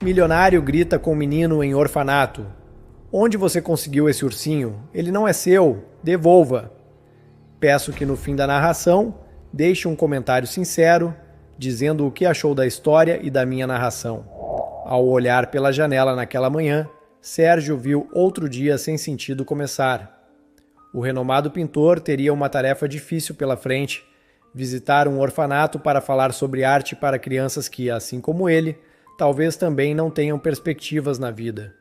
Milionário grita com menino em orfanato. Onde você conseguiu esse ursinho? Ele não é seu. Devolva. Peço que no fim da narração deixe um comentário sincero, dizendo o que achou da história e da minha narração. Ao olhar pela janela naquela manhã, Sérgio viu outro dia sem sentido começar. O renomado pintor teria uma tarefa difícil pela frente, visitar um orfanato para falar sobre arte para crianças que, assim como ele, talvez também não tenham perspectivas na vida.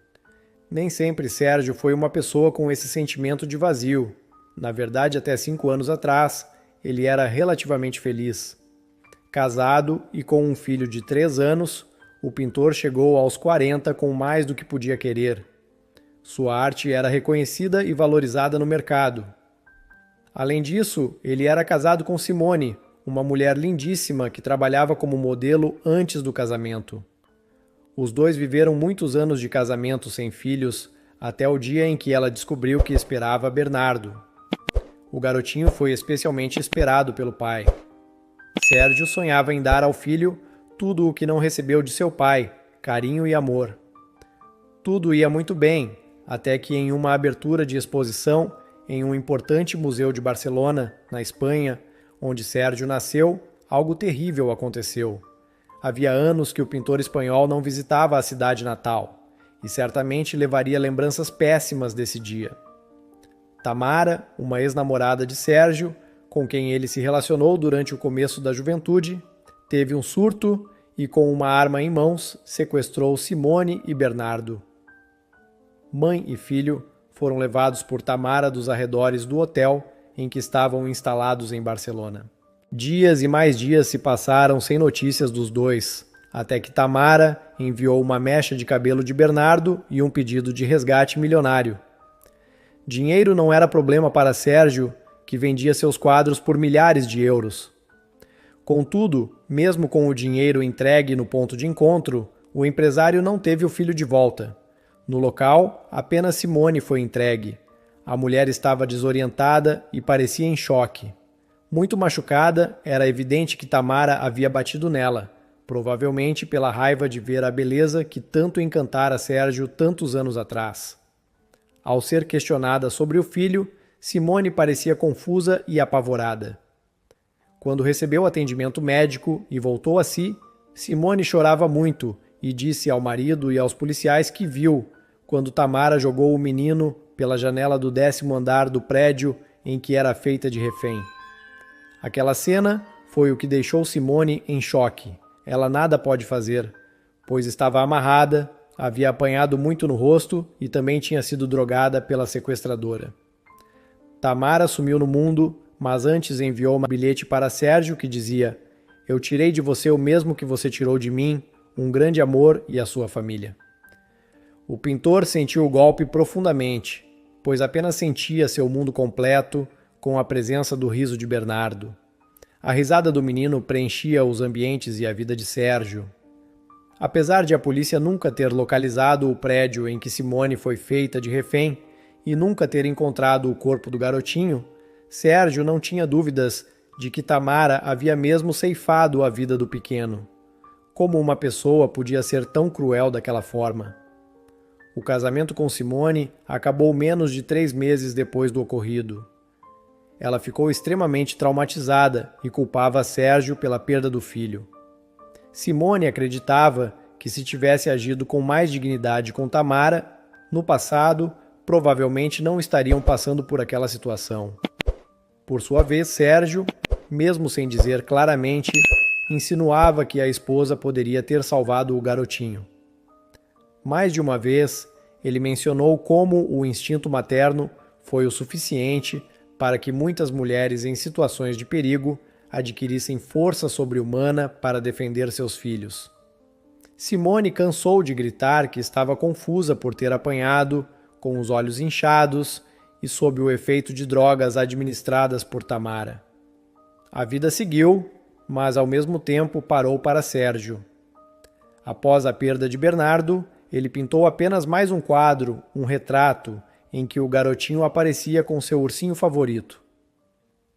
Nem sempre Sérgio foi uma pessoa com esse sentimento de vazio. Na verdade, até 5 anos atrás, ele era relativamente feliz. Casado e com um filho de 3 anos, o pintor chegou aos 40 com mais do que podia querer. Sua arte era reconhecida e valorizada no mercado. Além disso, ele era casado com Simone, uma mulher lindíssima que trabalhava como modelo antes do casamento. Os dois viveram muitos anos de casamento sem filhos, até o dia em que ela descobriu que esperava Bernardo. O garotinho foi especialmente esperado pelo pai. Sérgio sonhava em dar ao filho tudo o que não recebeu de seu pai, carinho e amor. Tudo ia muito bem, até que em uma abertura de exposição em um importante museu de Barcelona, na Espanha, onde Sérgio nasceu, algo terrível aconteceu. Havia anos que o pintor espanhol não visitava a cidade natal, e certamente levaria lembranças péssimas desse dia. Tamara, uma ex-namorada de Sérgio, com quem ele se relacionou durante o começo da juventude, teve um surto e, com uma arma em mãos, sequestrou Simone e Bernardo. Mãe e filho foram levados por Tamara dos arredores do hotel em que estavam instalados em Barcelona. Dias e mais dias se passaram sem notícias dos dois, até que Tamara enviou uma mecha de cabelo de Bernardo e um pedido de resgate milionário. Dinheiro não era problema para Sérgio, que vendia seus quadros por milhares de euros. Contudo, mesmo com o dinheiro entregue no ponto de encontro, o empresário não teve o filho de volta. No local, apenas Simone foi entregue. A mulher estava desorientada e parecia em choque. Muito machucada, era evidente que Tamara havia batido nela, provavelmente pela raiva de ver a beleza que tanto encantara Sérgio tantos anos atrás. Ao ser questionada sobre o filho, Simone parecia confusa e apavorada. Quando recebeu atendimento médico e voltou a si, Simone chorava muito e disse ao marido e aos policiais que viu quando Tamara jogou o menino pela janela do 10º andar do prédio em que era feita de refém. Aquela cena foi o que deixou Simone em choque. Ela nada pode fazer, pois estava amarrada, havia apanhado muito no rosto e também tinha sido drogada pela sequestradora. Tamara sumiu no mundo, mas antes enviou um bilhete para Sérgio que dizia: "Eu tirei de você o mesmo que você tirou de mim, um grande amor e a sua família." O pintor sentiu o golpe profundamente, pois apenas sentia seu mundo completo com a presença do riso de Bernardo. A risada do menino preenchia os ambientes e a vida de Sérgio. Apesar de a polícia nunca ter localizado o prédio em que Simone foi feita de refém e nunca ter encontrado o corpo do garotinho, Sérgio não tinha dúvidas de que Tamara havia mesmo ceifado a vida do pequeno. Como uma pessoa podia ser tão cruel daquela forma? O casamento com Simone acabou menos de 3 meses depois do ocorrido. Ela ficou extremamente traumatizada e culpava Sérgio pela perda do filho. Simone acreditava que se tivesse agido com mais dignidade com Tamara, no passado, provavelmente não estariam passando por aquela situação. Por sua vez, Sérgio, mesmo sem dizer claramente, insinuava que a esposa poderia ter salvado o garotinho. Mais de uma vez, ele mencionou como o instinto materno foi o suficiente para que muitas mulheres em situações de perigo adquirissem força sobre-humana para defender seus filhos. Simone cansou de gritar que estava confusa por ter apanhado, com os olhos inchados e sob o efeito de drogas administradas por Tamara. A vida seguiu, mas ao mesmo tempo parou para Sérgio. Após a perda de Bernardo, ele pintou apenas mais um quadro, um retrato, em que o garotinho aparecia com seu ursinho favorito.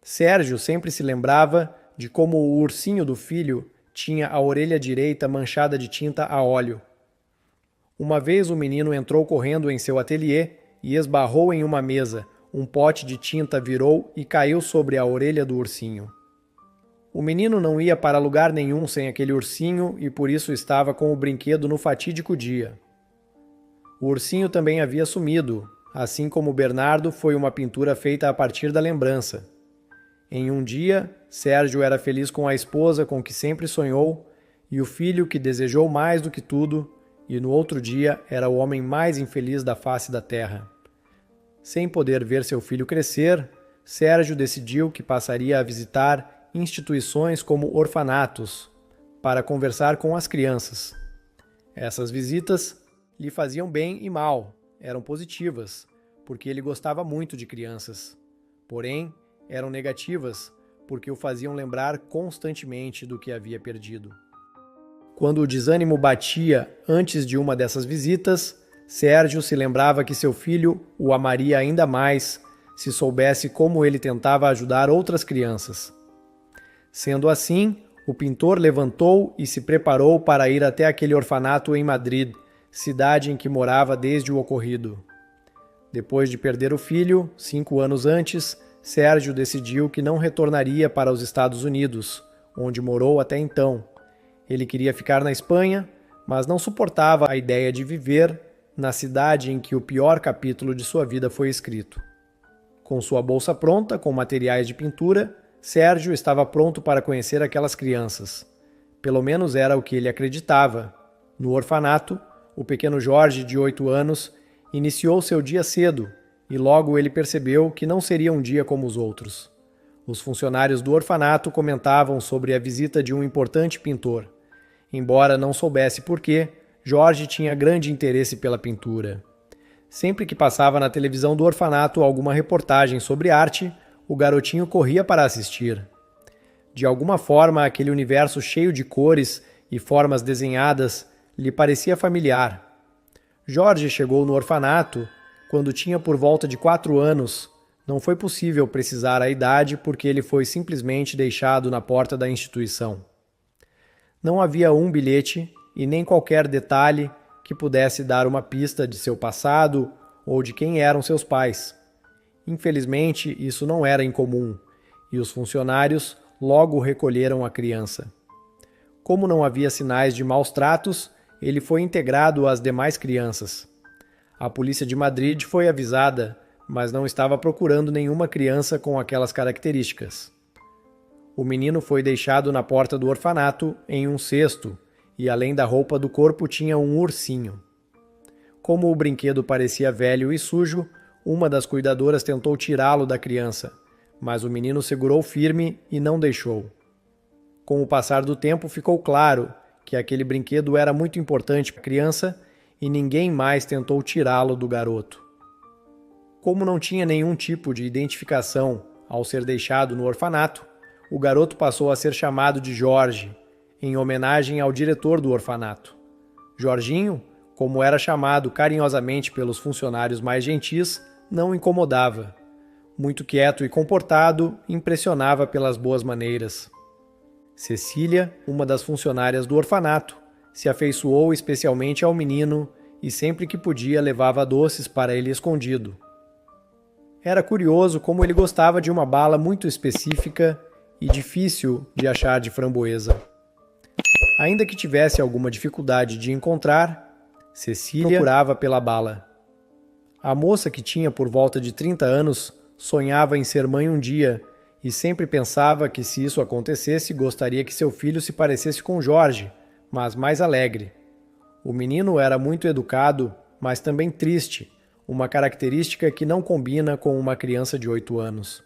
Sérgio sempre se lembrava de como o ursinho do filho tinha a orelha direita manchada de tinta a óleo. Uma vez o menino entrou correndo em seu ateliê e esbarrou em uma mesa. Um pote de tinta virou e caiu sobre a orelha do ursinho. O menino não ia para lugar nenhum sem aquele ursinho e por isso estava com o brinquedo no fatídico dia. O ursinho também havia sumido, assim como Bernardo foi uma pintura feita a partir da lembrança. Em um dia, Sérgio era feliz com a esposa com que sempre sonhou e o filho que desejou mais do que tudo, e no outro dia era o homem mais infeliz da face da terra. Sem poder ver seu filho crescer, Sérgio decidiu que passaria a visitar instituições como orfanatos para conversar com as crianças. Essas visitas lhe faziam bem e mal, eram positivas, porque ele gostava muito de crianças. Porém, eram negativas, porque o faziam lembrar constantemente do que havia perdido. Quando o desânimo batia antes de uma dessas visitas, Sérgio se lembrava que seu filho o amaria ainda mais se soubesse como ele tentava ajudar outras crianças. Sendo assim, o pintor levantou e se preparou para ir até aquele orfanato em Madrid, cidade em que morava desde o ocorrido. Depois de perder o filho, 5 anos antes, Sérgio decidiu que não retornaria para os Estados Unidos, onde morou até então. Ele queria ficar na Espanha, mas não suportava a ideia de viver na cidade em que o pior capítulo de sua vida foi escrito. Com sua bolsa pronta, com materiais de pintura, Sérgio estava pronto para conhecer aquelas crianças. Pelo menos era o que ele acreditava. No orfanato, o pequeno Jorge, de 8 anos, iniciou seu dia cedo e logo ele percebeu que não seria um dia como os outros. Os funcionários do orfanato comentavam sobre a visita de um importante pintor. Embora não soubesse por quê, Jorge tinha grande interesse pela pintura. Sempre que passava na televisão do orfanato alguma reportagem sobre arte, o garotinho corria para assistir. De alguma forma, aquele universo cheio de cores e formas desenhadas lhe parecia familiar. Jorge chegou no orfanato quando tinha por volta de 4 anos. Não foi possível precisar a idade porque ele foi simplesmente deixado na porta da instituição. Não havia um bilhete e nem qualquer detalhe que pudesse dar uma pista de seu passado ou de quem eram seus pais. Infelizmente, isso não era incomum, e os funcionários logo recolheram a criança. Como não havia sinais de maus tratos, ele foi integrado às demais crianças. A polícia de Madrid foi avisada, mas não estava procurando nenhuma criança com aquelas características. O menino foi deixado na porta do orfanato em um cesto, e além da roupa do corpo tinha um ursinho. Como o brinquedo parecia velho e sujo, uma das cuidadoras tentou tirá-lo da criança, mas o menino segurou firme e não deixou. Com o passar do tempo ficou claro que aquele brinquedo era muito importante para a criança e ninguém mais tentou tirá-lo do garoto. Como não tinha nenhum tipo de identificação ao ser deixado no orfanato, o garoto passou a ser chamado de Jorge, em homenagem ao diretor do orfanato. Jorginho, como era chamado carinhosamente pelos funcionários mais gentis, não incomodava. Muito quieto e comportado, impressionava pelas boas maneiras. Cecília, uma das funcionárias do orfanato, se afeiçoou especialmente ao menino e sempre que podia levava doces para ele escondido. Era curioso como ele gostava de uma bala muito específica e difícil de achar de framboesa. Ainda que tivesse alguma dificuldade de encontrar, Cecília procurava pela bala. A moça, que tinha por volta de 30 anos, sonhava em ser mãe um dia e sempre pensava que, se isso acontecesse, gostaria que seu filho se parecesse com Jorge, mas mais alegre. O menino era muito educado, mas também triste, uma característica que não combina com uma criança de 8 anos.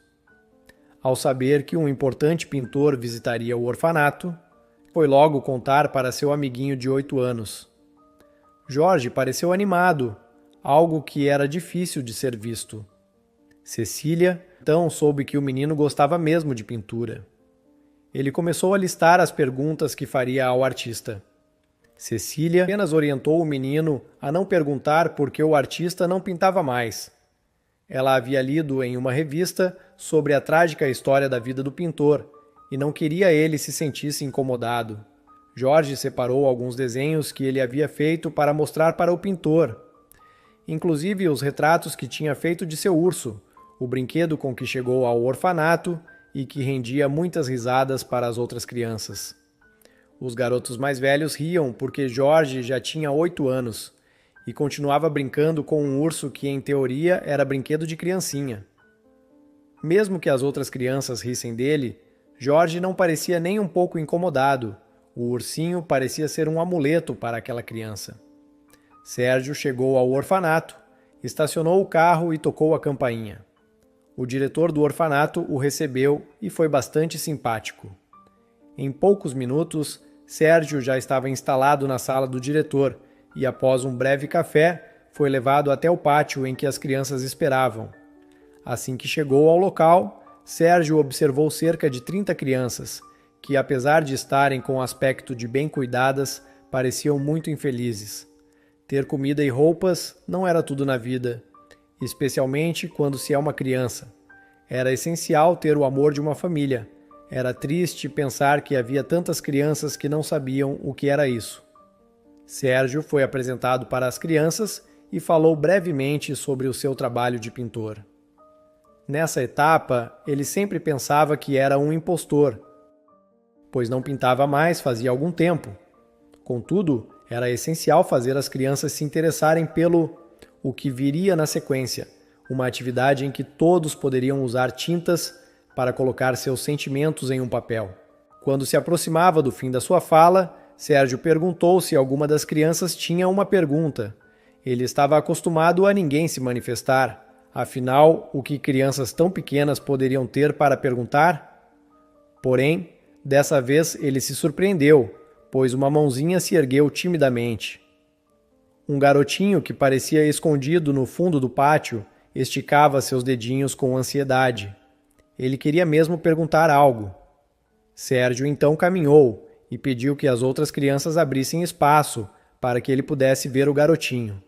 Ao saber que um importante pintor visitaria o orfanato, foi logo contar para seu amiguinho de 8 anos. Jorge pareceu animado, algo que era difícil de ser visto. Cecília, então, soube que o menino gostava mesmo de pintura. Ele começou a listar as perguntas que faria ao artista. Cecília apenas orientou o menino a não perguntar por que o artista não pintava mais. Ela havia lido em uma revista sobre a trágica história da vida do pintor e não queria ele se sentisse incomodado. Jorge separou alguns desenhos que ele havia feito para mostrar para o pintor, inclusive os retratos que tinha feito de seu urso, o brinquedo com que chegou ao orfanato e que rendia muitas risadas para as outras crianças. Os garotos mais velhos riam porque Jorge já tinha 8 anos e continuava brincando com um urso que, em teoria, era brinquedo de criancinha. Mesmo que as outras crianças rissem dele, Jorge não parecia nem um pouco incomodado. O ursinho parecia ser um amuleto para aquela criança. Sérgio chegou ao orfanato, estacionou o carro e tocou a campainha. O diretor do orfanato o recebeu e foi bastante simpático. Em poucos minutos, Sérgio já estava instalado na sala do diretor e, após um breve café, foi levado até o pátio em que as crianças esperavam. Assim que chegou ao local, Sérgio observou cerca de 30 crianças, que, apesar de estarem com aspecto de bem cuidadas, pareciam muito infelizes. Ter comida e roupas não era tudo na vida, especialmente quando se é uma criança. Era essencial ter o amor de uma família. Era triste pensar que havia tantas crianças que não sabiam o que era isso. Sérgio foi apresentado para as crianças e falou brevemente sobre o seu trabalho de pintor. Nessa etapa, ele sempre pensava que era um impostor, pois não pintava mais fazia algum tempo. Contudo, era essencial fazer as crianças se interessarem pelo o que viria na sequência, uma atividade em que todos poderiam usar tintas para colocar seus sentimentos em um papel. Quando se aproximava do fim da sua fala, Sérgio perguntou se alguma das crianças tinha uma pergunta. Ele estava acostumado a ninguém se manifestar. Afinal, o que crianças tão pequenas poderiam ter para perguntar? Porém, dessa vez ele se surpreendeu, pois uma mãozinha se ergueu timidamente. Um garotinho que parecia escondido no fundo do pátio esticava seus dedinhos com ansiedade. Ele queria mesmo perguntar algo. Sérgio então caminhou e pediu que as outras crianças abrissem espaço para que ele pudesse ver o garotinho.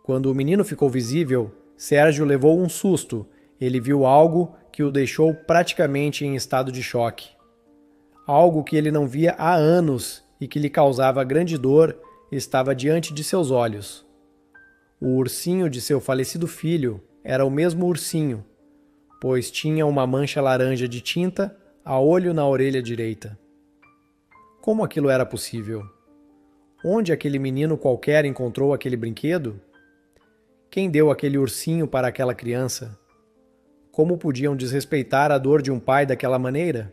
Quando o menino ficou visível, Sérgio levou um susto. Ele viu algo que o deixou praticamente em estado de choque. Algo que ele não via há anos e que lhe causava grande dor estava diante de seus olhos. O ursinho de seu falecido filho era o mesmo ursinho, pois tinha uma mancha laranja de tinta a olho na orelha direita. Como aquilo era possível? Onde aquele menino qualquer encontrou aquele brinquedo? Quem deu aquele ursinho para aquela criança? Como podiam desrespeitar a dor de um pai daquela maneira?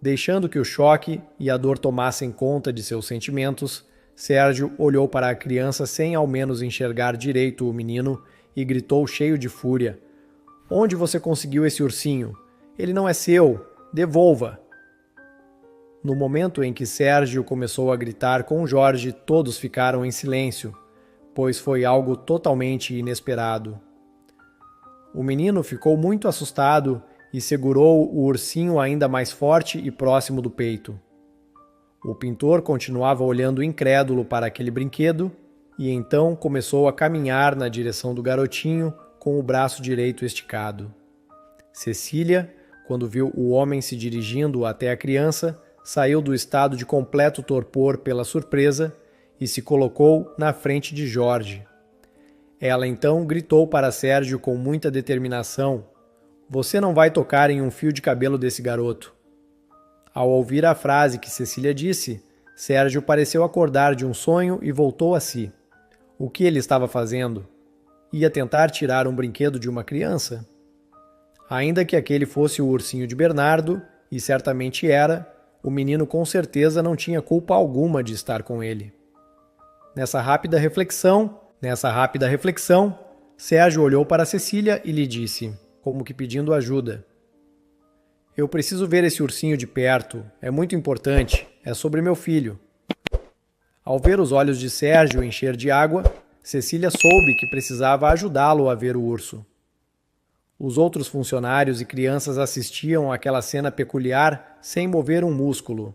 Deixando que o choque e a dor tomassem conta de seus sentimentos, Sérgio olhou para a criança sem ao menos enxergar direito o menino e gritou cheio de fúria: "Onde você conseguiu esse ursinho? Ele não é seu! Devolva!" No momento em que Sérgio começou a gritar com Jorge, todos ficaram em silêncio, pois foi algo totalmente inesperado. O menino ficou muito assustado e segurou o ursinho ainda mais forte e próximo do peito. O pintor continuava olhando incrédulo para aquele brinquedo e então começou a caminhar na direção do garotinho com o braço direito esticado. Cecília, quando viu o homem se dirigindo até a criança, saiu do estado de completo torpor pela surpresa e se colocou na frente de Jorge. Ela então gritou para Sérgio com muita determinação: "Você não vai tocar em um fio de cabelo desse garoto." Ao ouvir a frase que Cecília disse, Sérgio pareceu acordar de um sonho e voltou a si. O que ele estava fazendo? Ia tentar tirar um brinquedo de uma criança? Ainda que aquele fosse o ursinho de Bernardo, e certamente era, o menino com certeza não tinha culpa alguma de estar com ele. Nessa rápida reflexão, Sérgio olhou para Cecília e lhe disse, como que pedindo ajuda: "Eu preciso ver esse ursinho de perto. É muito importante. É sobre meu filho." Ao ver os olhos de Sérgio encher de água, Cecília soube que precisava ajudá-lo a ver o urso. Os outros funcionários e crianças assistiam àquela cena peculiar sem mover um músculo.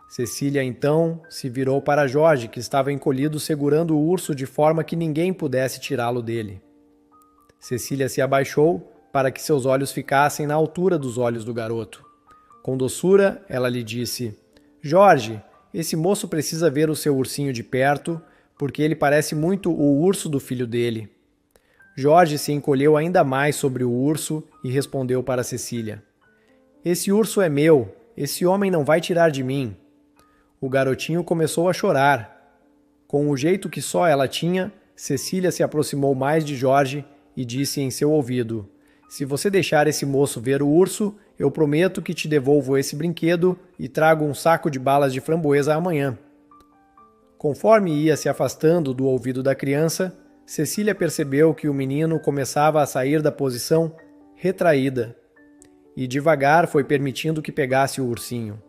Cecília então se virou para Jorge, que estava encolhido segurando o urso de forma que ninguém pudesse tirá-lo dele. Cecília se abaixou para que seus olhos ficassem na altura dos olhos do garoto. Com doçura, ela lhe disse: Jorge, esse moço precisa ver o seu ursinho de perto, porque ele parece muito o urso do filho dele. Jorge se encolheu ainda mais sobre o urso e respondeu para Cecília: Esse urso é meu, esse homem não vai tirar de mim. O garotinho começou a chorar. Com o jeito que só ela tinha, Cecília se aproximou mais de Jorge e disse em seu ouvido: Se você deixar esse moço ver o urso, eu prometo que te devolvo esse brinquedo e trago um saco de balas de framboesa amanhã. Conforme ia se afastando do ouvido da criança, Cecília percebeu que o menino começava a sair da posição retraída e devagar foi permitindo que pegasse o ursinho.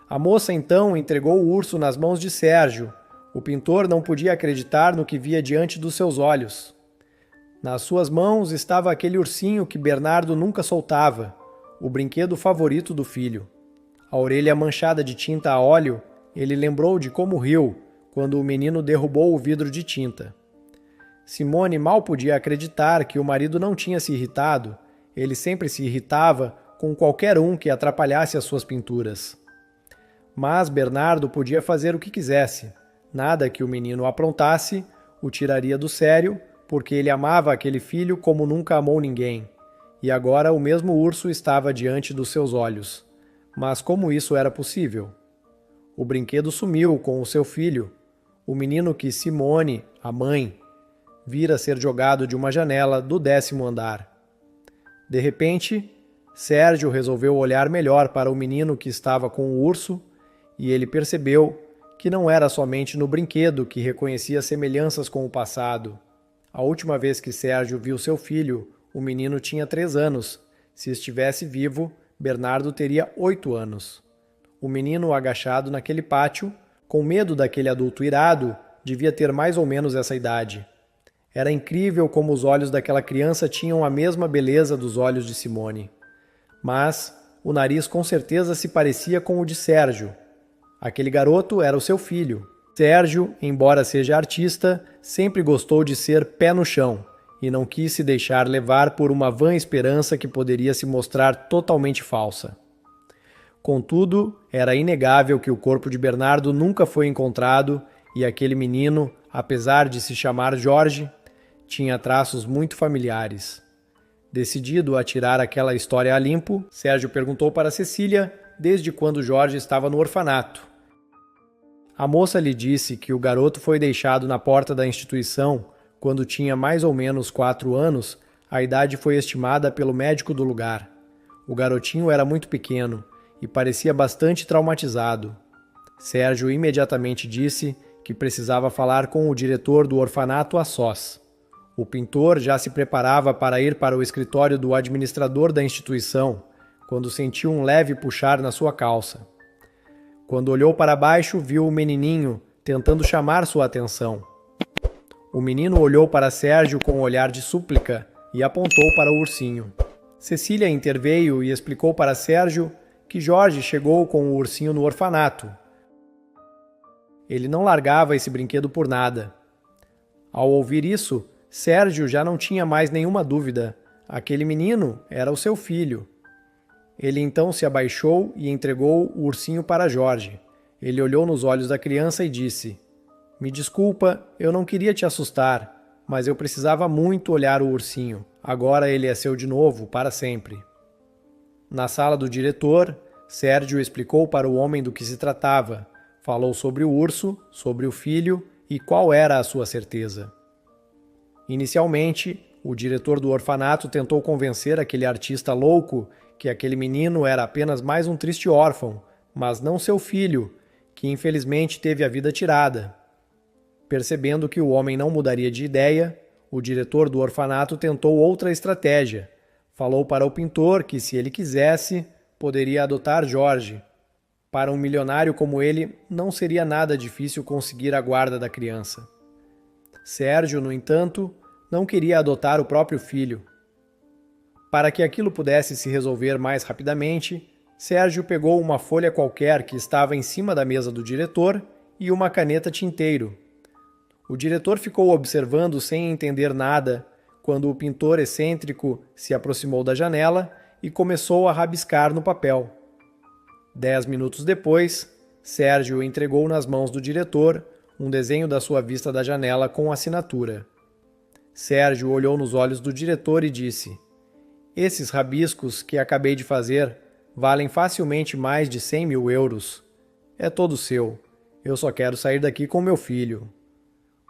A moça então entregou o urso nas mãos de Sérgio. O pintor não podia acreditar no que via diante dos seus olhos. Nas suas mãos estava aquele ursinho que Bernardo nunca soltava, o brinquedo favorito do filho. A orelha manchada de tinta a óleo, ele lembrou de como riu quando o menino derrubou o vidro de tinta. Simone mal podia acreditar que o marido não tinha se irritado. Ele sempre se irritava com qualquer um que atrapalhasse as suas pinturas. Mas Bernardo podia fazer o que quisesse. Nada que o menino aprontasse o tiraria do sério, porque ele amava aquele filho como nunca amou ninguém. E agora o mesmo urso estava diante dos seus olhos. Mas como isso era possível? O brinquedo sumiu com o seu filho, o menino que Simone, a mãe, vira ser jogado de uma janela do 10º andar. De repente, Sérgio resolveu olhar melhor para o menino que estava com o urso e ele percebeu que não era somente no brinquedo que reconhecia semelhanças com o passado. A última vez que Sérgio viu seu filho, o menino tinha 3 anos. Se estivesse vivo, Bernardo teria 8 anos. O menino agachado naquele pátio, com medo daquele adulto irado, devia ter mais ou menos essa idade. Era incrível como os olhos daquela criança tinham a mesma beleza dos olhos de Simone. Mas o nariz com certeza se parecia com o de Sérgio. Aquele garoto era o seu filho. Sérgio, embora seja artista, sempre gostou de ser pé no chão e não quis se deixar levar por uma vã esperança que poderia se mostrar totalmente falsa. Contudo, era inegável que o corpo de Bernardo nunca foi encontrado e aquele menino, apesar de se chamar Jorge, tinha traços muito familiares. Decidido a tirar aquela história a limpo, Sérgio perguntou para Cecília desde quando Jorge estava no orfanato. A moça lhe disse que o garoto foi deixado na porta da instituição quando tinha mais ou menos 4 anos. A idade foi estimada pelo médico do lugar. O garotinho era muito pequeno e parecia bastante traumatizado. Sérgio imediatamente disse que precisava falar com o diretor do orfanato a sós. O pintor já se preparava para ir para o escritório do administrador da instituição, quando sentiu um leve puxar na sua calça. Quando olhou para baixo, viu o menininho tentando chamar sua atenção. O menino olhou para Sérgio com um olhar de súplica e apontou para o ursinho. Cecília interveio e explicou para Sérgio que Jorge chegou com o ursinho no orfanato. Ele não largava esse brinquedo por nada. Ao ouvir isso, Sérgio já não tinha mais nenhuma dúvida. Aquele menino era o seu filho. Ele então se abaixou e entregou o ursinho para Jorge. Ele olhou nos olhos da criança e disse: Me desculpa, eu não queria te assustar, mas eu precisava muito olhar o ursinho. Agora ele é seu de novo, para sempre. Na sala do diretor, Sérgio explicou para o homem do que se tratava. Falou sobre o urso, sobre o filho e qual era a sua certeza. Inicialmente, o diretor do orfanato tentou convencer aquele artista louco que aquele menino era apenas mais um triste órfão, mas não seu filho, que infelizmente teve a vida tirada. Percebendo que o homem não mudaria de ideia, o diretor do orfanato tentou outra estratégia. Falou para o pintor que, se ele quisesse, poderia adotar Jorge. Para um milionário como ele, não seria nada difícil conseguir a guarda da criança. Sérgio, no entanto, não queria adotar o próprio filho. Para que aquilo pudesse se resolver mais rapidamente, Sérgio pegou uma folha qualquer que estava em cima da mesa do diretor e uma caneta tinteiro. O diretor ficou observando sem entender nada quando o pintor excêntrico se aproximou da janela e começou a rabiscar no papel. 10 minutos depois, Sérgio entregou nas mãos do diretor um desenho da sua vista da janela com assinatura. Sérgio olhou nos olhos do diretor e disse: "Esses rabiscos que acabei de fazer valem facilmente mais de 100 mil euros. É todo seu. Eu só quero sair daqui com meu filho."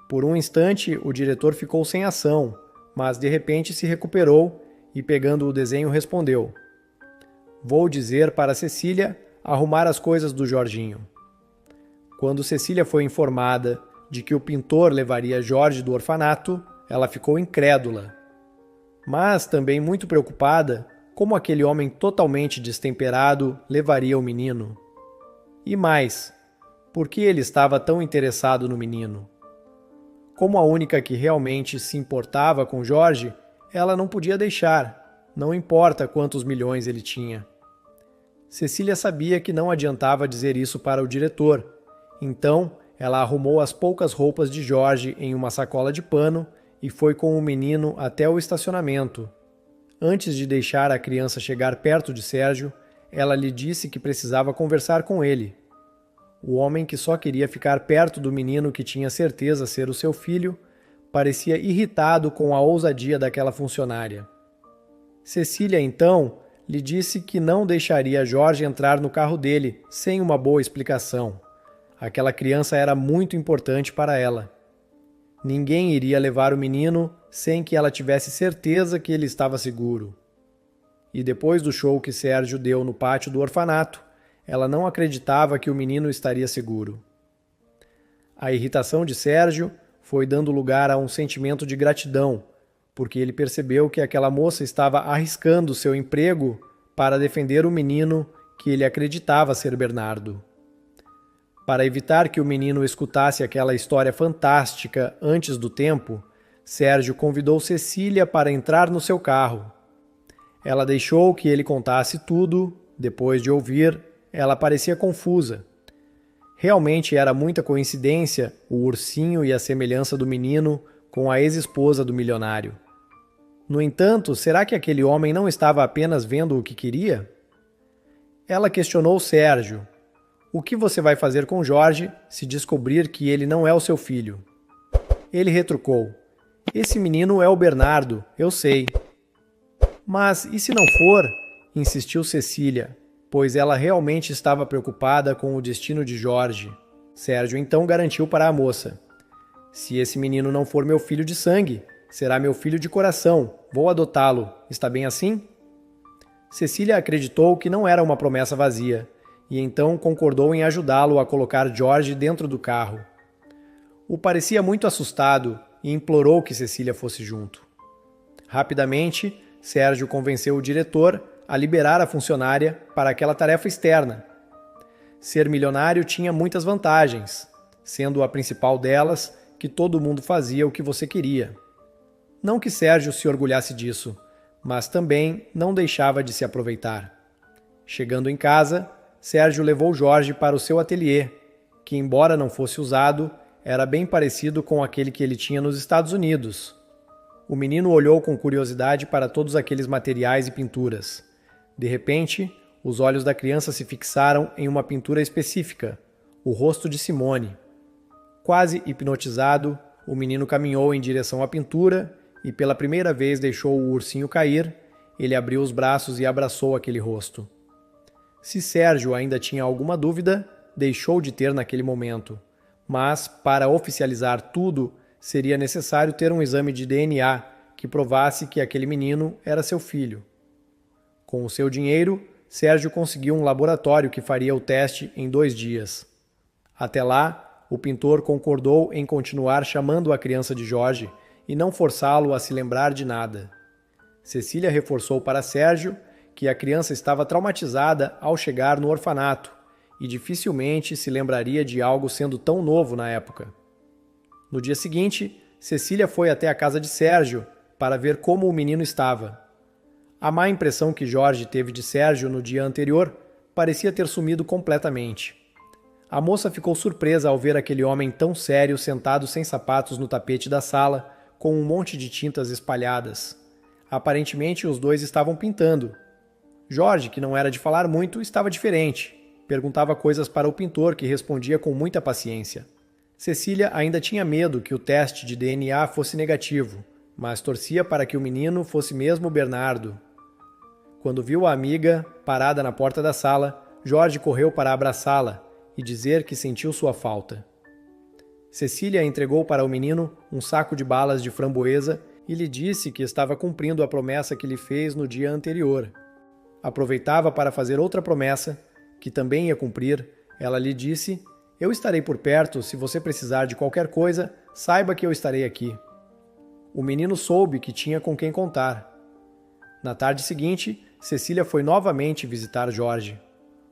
Por um instante, o diretor ficou sem ação, mas de repente se recuperou e, pegando o desenho, respondeu: "Vou dizer para Cecília arrumar as coisas do Jorginho." Quando Cecília foi informada de que o pintor levaria Jorge do orfanato, ela ficou incrédula. Mas também muito preocupada como aquele homem totalmente destemperado levaria o menino. E mais, por que ele estava tão interessado no menino? Como a única que realmente se importava com Jorge, ela não podia deixar, não importa quantos milhões ele tinha. Cecília sabia que não adiantava dizer isso para o diretor, então ela arrumou as poucas roupas de Jorge em uma sacola de pano e foi com o menino até o estacionamento. Antes de deixar a criança chegar perto de Sérgio, ela lhe disse que precisava conversar com ele. O homem, que só queria ficar perto do menino que tinha certeza ser o seu filho, parecia irritado com a ousadia daquela funcionária. Cecília, então, lhe disse que não deixaria Jorge entrar no carro dele sem uma boa explicação. Aquela criança era muito importante para ela. Ninguém iria levar o menino sem que ela tivesse certeza que ele estava seguro. E depois do show que Sérgio deu no pátio do orfanato, ela não acreditava que o menino estaria seguro. A irritação de Sérgio foi dando lugar a um sentimento de gratidão, porque ele percebeu que aquela moça estava arriscando seu emprego para defender o menino que ele acreditava ser Bernardo. Para evitar que o menino escutasse aquela história fantástica antes do tempo, Sérgio convidou Cecília para entrar no seu carro. Ela deixou que ele contasse tudo. Depois de ouvir, ela parecia confusa. Realmente era muita coincidência o ursinho e a semelhança do menino com a ex-esposa do milionário. No entanto, será que aquele homem não estava apenas vendo o que queria? Ela questionou Sérgio: "O que você vai fazer com Jorge se descobrir que ele não é o seu filho?" Ele retrucou: "Esse menino é o Bernardo, eu sei." "Mas e se não for?" insistiu Cecília, pois ela realmente estava preocupada com o destino de Jorge. Sérgio então garantiu para a moça: "Se esse menino não for meu filho de sangue, será meu filho de coração. Vou adotá-lo. Está bem assim?" Cecília acreditou que não era uma promessa vazia, e então concordou em ajudá-lo a colocar Jorge dentro do carro. O parecia muito assustado e implorou que Cecília fosse junto. Rapidamente, Sérgio convenceu o diretor a liberar a funcionária para aquela tarefa externa. Ser milionário tinha muitas vantagens, sendo a principal delas que todo mundo fazia o que você queria. Não que Sérgio se orgulhasse disso, mas também não deixava de se aproveitar. Chegando em casa, Sérgio levou Jorge para o seu ateliê, que, embora não fosse usado, era bem parecido com aquele que ele tinha nos Estados Unidos. O menino olhou com curiosidade para todos aqueles materiais e pinturas. De repente, os olhos da criança se fixaram em uma pintura específica, o rosto de Simone. Quase hipnotizado, o menino caminhou em direção à pintura e pela primeira vez deixou o ursinho cair. Ele abriu os braços e abraçou aquele rosto. Se Sérgio ainda tinha alguma dúvida, deixou de ter naquele momento. Mas, para oficializar tudo, seria necessário ter um exame de DNA que provasse que aquele menino era seu filho. Com o seu dinheiro, Sérgio conseguiu um laboratório que faria o teste em 2 dias. Até lá, o pintor concordou em continuar chamando a criança de Jorge e não forçá-lo a se lembrar de nada. Cecília reforçou para Sérgio que a criança estava traumatizada ao chegar no orfanato e dificilmente se lembraria de algo sendo tão novo na época. No dia seguinte, Cecília foi até a casa de Sérgio para ver como o menino estava. A má impressão que Jorge teve de Sérgio no dia anterior parecia ter sumido completamente. A moça ficou surpresa ao ver aquele homem tão sério sentado sem sapatos no tapete da sala, com um monte de tintas espalhadas. Aparentemente os dois estavam pintando. Jorge, que não era de falar muito, estava diferente. perguntava coisas para o pintor, que respondia com muita paciência. Cecília ainda tinha medo que o teste de DNA fosse negativo, mas torcia para que o menino fosse mesmo Bernardo. Quando viu a amiga parada na porta da sala, Jorge correu para abraçá-la e dizer que sentiu sua falta. Cecília entregou para o menino um saco de balas de framboesa e lhe disse que estava cumprindo a promessa que lhe fez no dia anterior. Aproveitava para fazer outra promessa, que também ia cumprir. Ela lhe disse: "Eu estarei por perto, se você precisar de qualquer coisa, saiba que eu estarei aqui." O menino soube que tinha com quem contar. Na tarde seguinte, Cecília foi novamente visitar Jorge.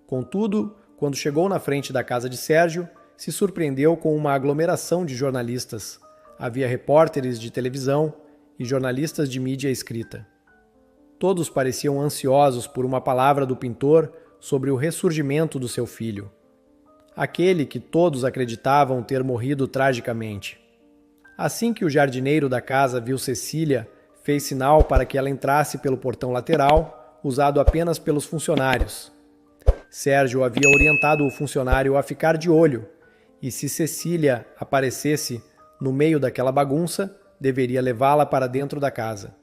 Contudo, quando chegou na frente da casa de Sérgio, se surpreendeu com uma aglomeração de jornalistas. Havia repórteres de televisão e jornalistas de mídia escrita. Todos pareciam ansiosos por uma palavra do pintor sobre o ressurgimento do seu filho. Aquele que todos acreditavam ter morrido tragicamente. Assim que o jardineiro da casa viu Cecília, fez sinal para que ela entrasse pelo portão lateral, usado apenas pelos funcionários. Sérgio havia orientado o funcionário a ficar de olho, e se Cecília aparecesse no meio daquela bagunça, deveria levá-la para dentro da casa.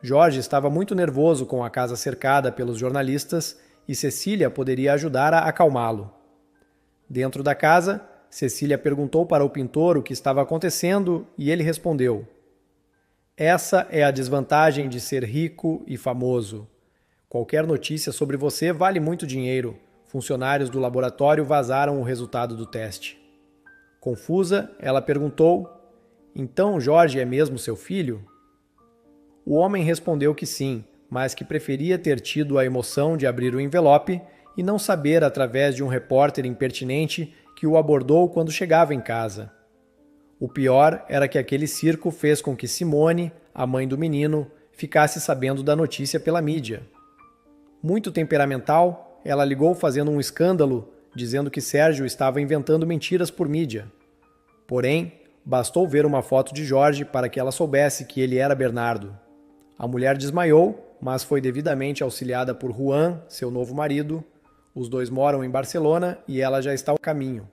Jorge estava muito nervoso com a casa cercada pelos jornalistas e Cecília poderia ajudar a acalmá-lo. Dentro da casa, Cecília perguntou para o pintor o que estava acontecendo e ele respondeu: "Essa é a desvantagem de ser rico e famoso. Qualquer notícia sobre você vale muito dinheiro. Funcionários do laboratório vazaram o resultado do teste." Confusa, ela perguntou: "Então Jorge é mesmo seu filho?" O homem respondeu que sim, mas que preferia ter tido a emoção de abrir o envelope e não saber através de um repórter impertinente que o abordou quando chegava em casa. O pior era que aquele circo fez com que Simone, a mãe do menino, ficasse sabendo da notícia pela mídia. Muito temperamental, ela ligou fazendo um escândalo, dizendo que Sérgio estava inventando mentiras por mídia. Porém, bastou ver uma foto de Jorge para que ela soubesse que ele era Bernardo. A mulher desmaiou, mas foi devidamente auxiliada por Juan, seu novo marido. Os dois moram em Barcelona e ela já está a caminho.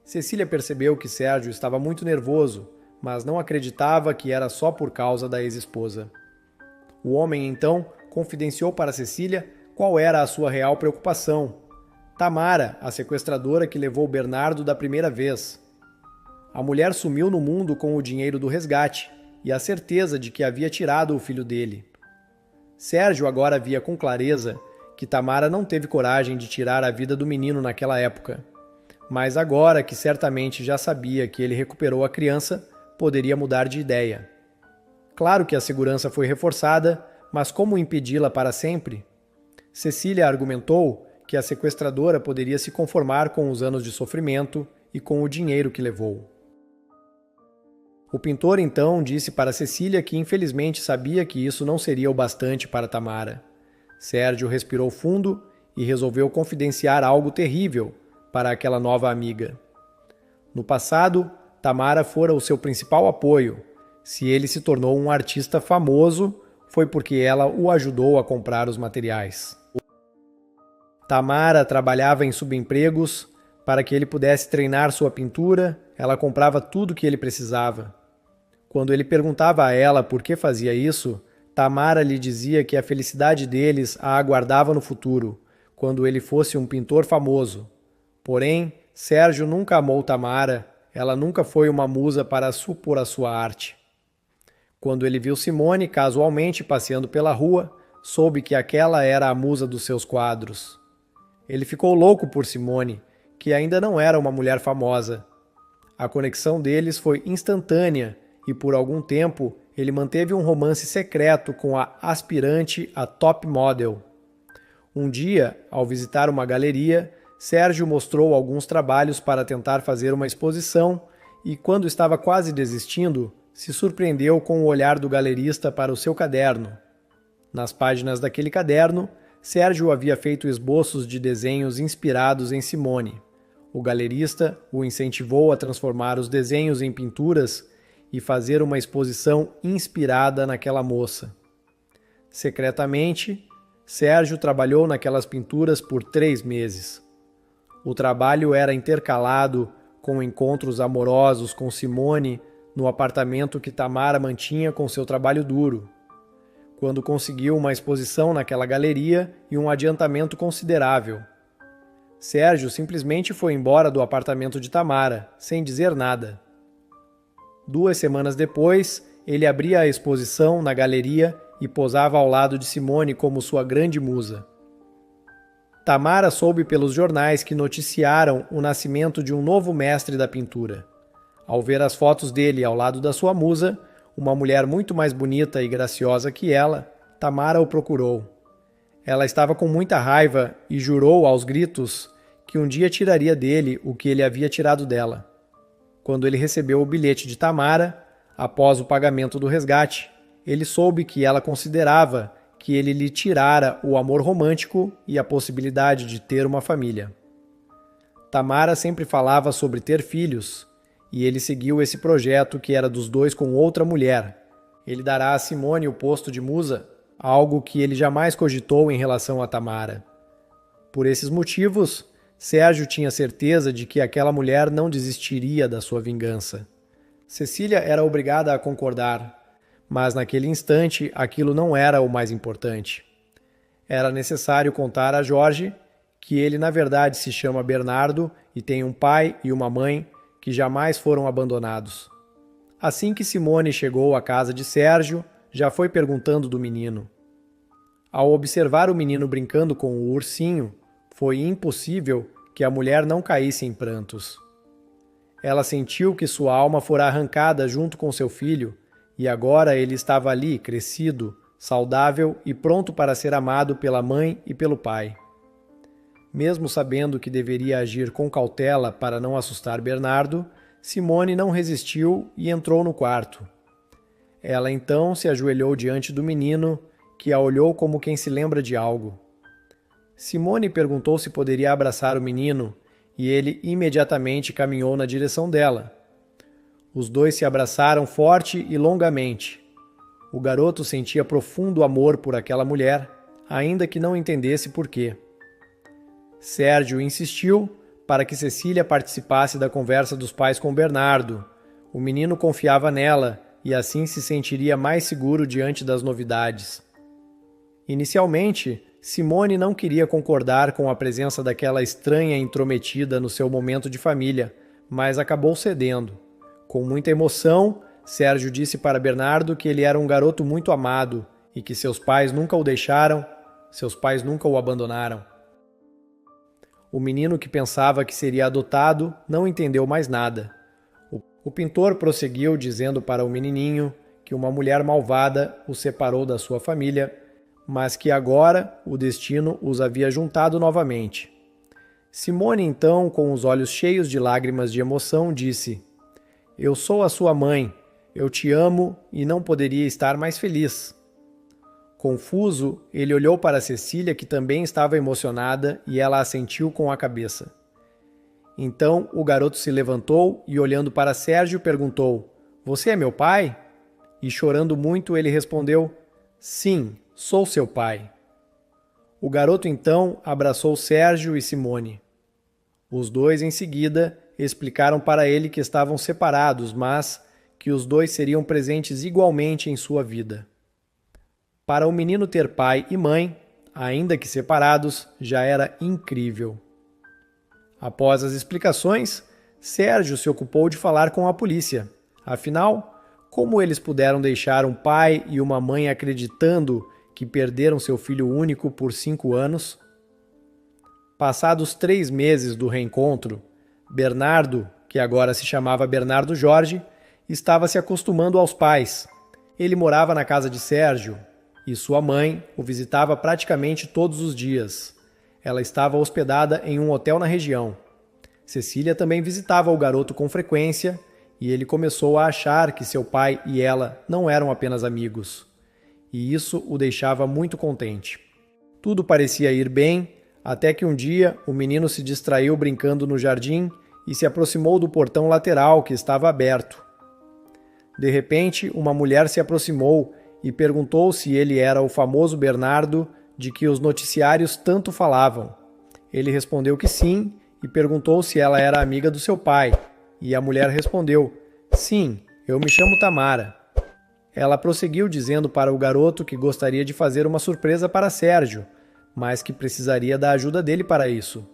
Cecília percebeu que Sérgio estava muito nervoso, mas não acreditava que era só por causa da ex-esposa. O homem, então, confidenciou para Cecília qual era a sua real preocupação. Tamara, a sequestradora que levou Bernardo da primeira vez. A mulher sumiu no mundo com o dinheiro do resgate e a certeza de que havia tirado o filho dele. Sérgio agora via com clareza que Tamara não teve coragem de tirar a vida do menino naquela época. Mas agora que certamente já sabia que ele recuperou a criança, poderia mudar de ideia. Claro que a segurança foi reforçada, mas como impedi-la para sempre? Cecília argumentou que a sequestradora poderia se conformar com os anos de sofrimento e com o dinheiro que levou. O pintor então disse para Cecília que infelizmente sabia que isso não seria o bastante para Tamara. Sérgio respirou fundo e resolveu confidenciar algo terrível para aquela nova amiga. No passado, Tamara fora o seu principal apoio. Se ele se tornou um artista famoso, foi porque ela o ajudou a comprar os materiais. Tamara trabalhava em subempregos para que ele pudesse treinar sua pintura, ela comprava tudo que ele precisava. Quando ele perguntava a ela por que fazia isso, Tamara lhe dizia que a felicidade deles a aguardava no futuro, quando ele fosse um pintor famoso. Porém, Sérgio nunca amou Tamara, ela nunca foi uma musa para supor a sua arte. Quando ele viu Simone casualmente passeando pela rua, soube que aquela era a musa dos seus quadros. Ele ficou louco por Simone, que ainda não era uma mulher famosa. A conexão deles foi instantânea e por algum tempo ele manteve um romance secreto com a aspirante a top model. Um dia, ao visitar uma galeria, Sérgio mostrou alguns trabalhos para tentar fazer uma exposição e, quando estava quase desistindo, se surpreendeu com o olhar do galerista para o seu caderno. Nas páginas daquele caderno, Sérgio havia feito esboços de desenhos inspirados em Simone. O galerista o incentivou a transformar os desenhos em pinturas e fazer uma exposição inspirada naquela moça. Secretamente, Sérgio trabalhou naquelas pinturas por 3 meses. O trabalho era intercalado com encontros amorosos com Simone no apartamento que Tamara mantinha com seu trabalho duro, quando conseguiu uma exposição naquela galeria e um adiantamento considerável. Sérgio simplesmente foi embora do apartamento de Tamara, sem dizer nada. 2 semanas depois, ele abria a exposição na galeria e posava ao lado de Simone como sua grande musa. Tamara soube pelos jornais que noticiaram o nascimento de um novo mestre da pintura. Ao ver as fotos dele ao lado da sua musa, uma mulher muito mais bonita e graciosa que ela, Tamara o procurou. Ela estava com muita raiva e jurou aos gritos que um dia tiraria dele o que ele havia tirado dela. Quando ele recebeu o bilhete de Tamara, após o pagamento do resgate, ele soube que ela considerava que ele lhe tirara o amor romântico e a possibilidade de ter uma família. Tamara sempre falava sobre ter filhos, e ele seguiu esse projeto que era dos dois com outra mulher. Ele dará a Simone o posto de musa, algo que ele jamais cogitou em relação a Tamara. Por esses motivos, Sérgio tinha certeza de que aquela mulher não desistiria da sua vingança. Cecília era obrigada a concordar, mas naquele instante aquilo não era o mais importante. Era necessário contar a Jorge que ele na verdade se chama Bernardo e tem um pai e uma mãe que jamais foram abandonados. Assim que Simone chegou à casa de Sérgio, já foi perguntando do menino. Ao observar o menino brincando com o ursinho, foi impossível que a mulher não caísse em prantos. Ela sentiu que sua alma fora arrancada junto com seu filho, e agora ele estava ali, crescido, saudável e pronto para ser amado pela mãe e pelo pai. Mesmo sabendo que deveria agir com cautela para não assustar Bernardo, Simone não resistiu e entrou no quarto. Ela então se ajoelhou diante do menino, que a olhou como quem se lembra de algo. Simone perguntou se poderia abraçar o menino, e ele imediatamente caminhou na direção dela. Os dois se abraçaram forte e longamente. O garoto sentia profundo amor por aquela mulher, ainda que não entendesse por quê. Sérgio insistiu para que Cecília participasse da conversa dos pais com Bernardo. O menino confiava nela e assim se sentiria mais seguro diante das novidades. Inicialmente, Simone não queria concordar com a presença daquela estranha intrometida no seu momento de família, mas acabou cedendo. Com muita emoção, Sérgio disse para Bernardo que ele era um garoto muito amado e que seus pais nunca o deixaram, seus pais nunca o abandonaram. O menino, que pensava que seria adotado, não entendeu mais nada. O pintor prosseguiu dizendo para o menininho que uma mulher malvada o separou da sua família, mas que agora o destino os havia juntado novamente. Simone, então, com os olhos cheios de lágrimas de emoção, disse: "Eu sou a sua mãe, eu te amo e não poderia estar mais feliz." Confuso, ele olhou para Cecília, que também estava emocionada, e ela assentiu com a cabeça. Então o garoto se levantou e, olhando para Sérgio, perguntou: "Você é meu pai?" E chorando muito, ele respondeu: "Sim, sou seu pai." O garoto então abraçou Sérgio e Simone. Os dois, em seguida, explicaram para ele que estavam separados, mas que os dois seriam presentes igualmente em sua vida. Para o menino ter pai e mãe, ainda que separados, já era incrível. Após as explicações, Sérgio se ocupou de falar com a polícia. Afinal, como eles puderam deixar um pai e uma mãe acreditando que perderam seu filho único por 5 anos? Passados 3 meses do reencontro, Bernardo, que agora se chamava Bernardo Jorge, estava se acostumando aos pais. Ele morava na casa de Sérgio e sua mãe o visitava praticamente todos os dias. Ela estava hospedada em um hotel na região. Cecília também visitava o garoto com frequência e ele começou a achar que seu pai e ela não eram apenas amigos. E isso o deixava muito contente. Tudo parecia ir bem, até que um dia o menino se distraiu brincando no jardim e se aproximou do portão lateral que estava aberto. De repente, uma mulher se aproximou e perguntou se ele era o famoso Bernardo de que os noticiários tanto falavam. Ele respondeu que sim e perguntou se ela era amiga do seu pai, e a mulher respondeu: "Sim, eu me chamo Tamara." Ela prosseguiu dizendo para o garoto que gostaria de fazer uma surpresa para Sérgio, mas que precisaria da ajuda dele para isso.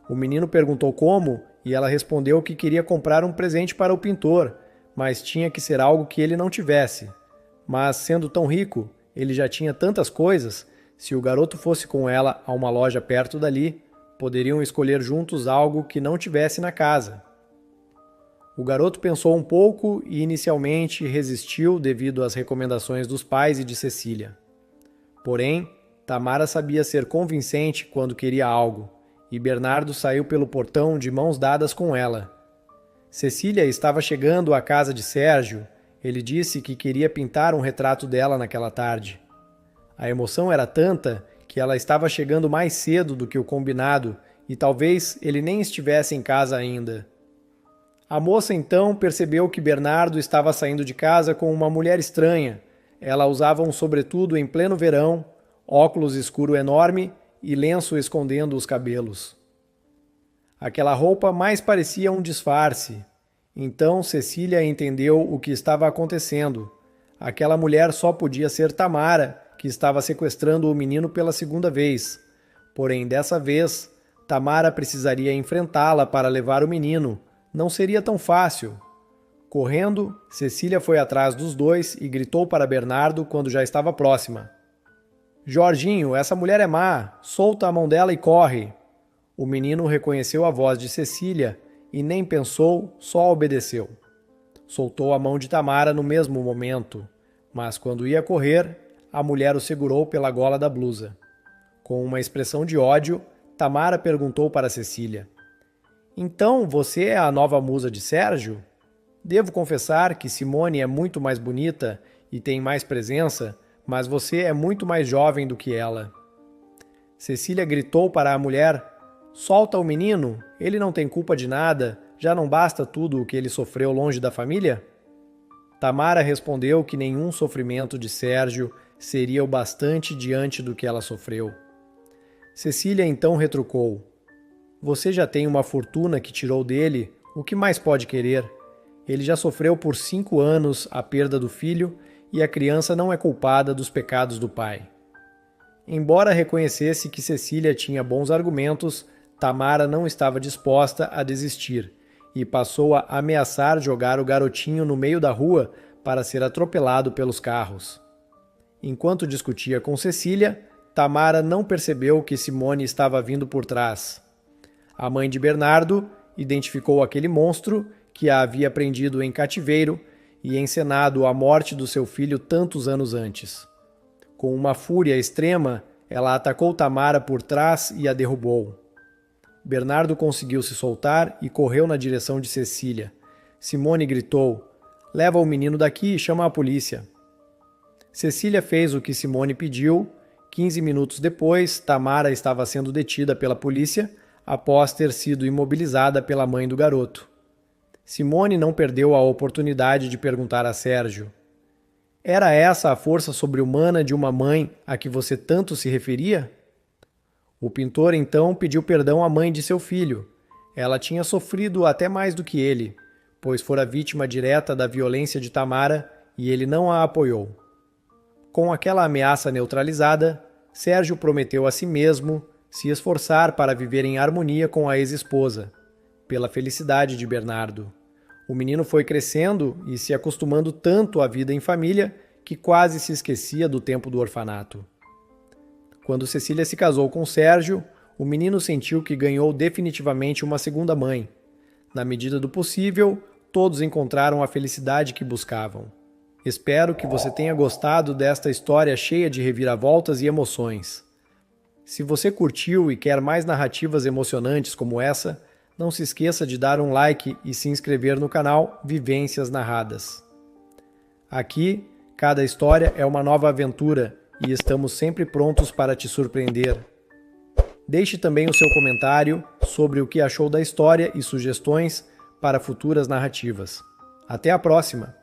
O menino perguntou como, e ela respondeu que queria comprar um presente para o pintor, mas tinha que ser algo que ele não tivesse. Mas, sendo tão rico, ele já tinha tantas coisas, se o garoto fosse com ela a uma loja perto dali, poderiam escolher juntos algo que não tivesse na casa. O garoto pensou um pouco e inicialmente resistiu devido às recomendações dos pais e de Cecília. Porém, Tamara sabia ser convincente quando queria algo, e Bernardo saiu pelo portão de mãos dadas com ela. Cecília estava chegando à casa de Sérgio. Ele disse que queria pintar um retrato dela naquela tarde. A emoção era tanta que ela estava chegando mais cedo do que o combinado e talvez ele nem estivesse em casa ainda. A moça então percebeu que Bernardo estava saindo de casa com uma mulher estranha. Ela usava um sobretudo em pleno verão, óculos escuro enorme e lenço escondendo os cabelos. Aquela roupa mais parecia um disfarce. Então Cecília entendeu o que estava acontecendo. Aquela mulher só podia ser Tamara, que estava sequestrando o menino pela segunda vez. Porém, dessa vez, Tamara precisaria enfrentá-la para levar o menino. Não seria tão fácil. Correndo, Cecília foi atrás dos dois e gritou para Bernardo quando já estava próxima: "Jorginho, essa mulher é má. Solta a mão dela e corre." O menino reconheceu a voz de Cecília e nem pensou, só obedeceu. Soltou a mão de Tamara no mesmo momento, mas quando ia correr, a mulher o segurou pela gola da blusa. Com uma expressão de ódio, Tamara perguntou para Cecília: "Então você é a nova musa de Sérgio? Devo confessar que Simone é muito mais bonita e tem mais presença, mas você é muito mais jovem do que ela." Cecília gritou para a mulher: "Solta o menino, ele não tem culpa de nada, já não basta tudo o que ele sofreu longe da família?" Tamara respondeu que nenhum sofrimento de Sérgio seria o bastante diante do que ela sofreu. Cecília então retrucou: "Você já tem uma fortuna que tirou dele, o que mais pode querer? Ele já sofreu por 5 anos a perda do filho e a criança não é culpada dos pecados do pai." Embora reconhecesse que Cecília tinha bons argumentos, Tamara não estava disposta a desistir e passou a ameaçar jogar o garotinho no meio da rua para ser atropelado pelos carros. Enquanto discutia com Cecília, Tamara não percebeu que Simone estava vindo por trás. A mãe de Bernardo identificou aquele monstro que a havia prendido em cativeiro e encenado a morte do seu filho tantos anos antes. Com uma fúria extrema, ela atacou Tamara por trás e a derrubou. Bernardo conseguiu se soltar e correu na direção de Cecília. Simone gritou: "Leva o menino daqui e chama a polícia." Cecília fez o que Simone pediu. 15 minutos depois, Tamara estava sendo detida pela polícia após ter sido imobilizada pela mãe do garoto. Simone não perdeu a oportunidade de perguntar a Sérgio: "Era essa a força sobre-humana de uma mãe a que você tanto se referia?" O pintor então pediu perdão à mãe de seu filho. Ela tinha sofrido até mais do que ele, pois fora vítima direta da violência de Tamara e ele não a apoiou. Com aquela ameaça neutralizada, Sérgio prometeu a si mesmo se esforçar para viver em harmonia com a ex-esposa, pela felicidade de Bernardo. O menino foi crescendo e se acostumando tanto à vida em família que quase se esquecia do tempo do orfanato. Quando Cecília se casou com Sérgio, o menino sentiu que ganhou definitivamente uma segunda mãe. Na medida do possível, todos encontraram a felicidade que buscavam. Espero que você tenha gostado desta história cheia de reviravoltas e emoções. Se você curtiu e quer mais narrativas emocionantes como essa, não se esqueça de dar um like e se inscrever no canal Vivências Narradas. Aqui, cada história é uma nova aventura e estamos sempre prontos para te surpreender. Deixe também o seu comentário sobre o que achou da história e sugestões para futuras narrativas. Até a próxima!